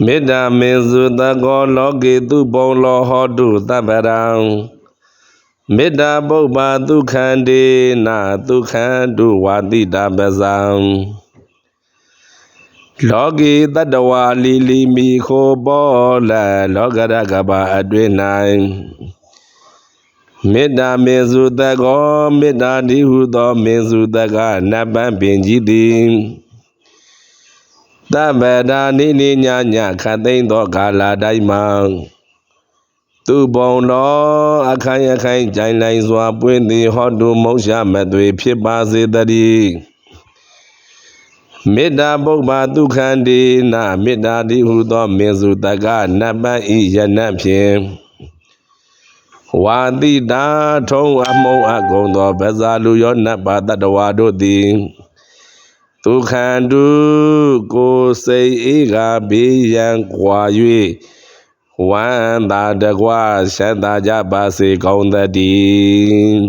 မေတ္တာမေစုတကောလောကေသူပုံလောဟောတုသဗ္ဗရံမေတ္တာပုပ္ပါဒုက္ခန္တေနဒုက္ခတုဝါတိတာပဇံလောကီတတဝါလီလီမီခိုပေါ်လာလောကရကဘာအတွင်း၌မေတ္တာမေစုတကောမေတ္တာတိဟုသောမေစုတကနတ်ပန်းပင်ကြီးသည်သဗ္ဗဒါနိနိညာညခတ်သိမ်းသောကာလတိုင်းမှာသူပုံတော်အခိုင်အခိုင်ကြိုင်နိုင်စွာပွင့်သည်ဟောတုမုံရှာမသွေဖြစ်ပါစေတည်းမေတ္တာပုပ္ပါဒုက္ခန္တေနမေတ္တာတိဟုသောမေစုတကနတ်ပန်းဤယနတ်ဖြင့်ဝါတိတာထုံးအမုံအကုံသောဗဇာလူရောနတ်ပါတတဝါတို့သည်ဒုက္ခန္တုကိုယ်စိတ်အေးကဘေးရန်ကွာ၍ဝမ်းသာတကွာရှမ်းသာကြပါစေကောင်းသတည်း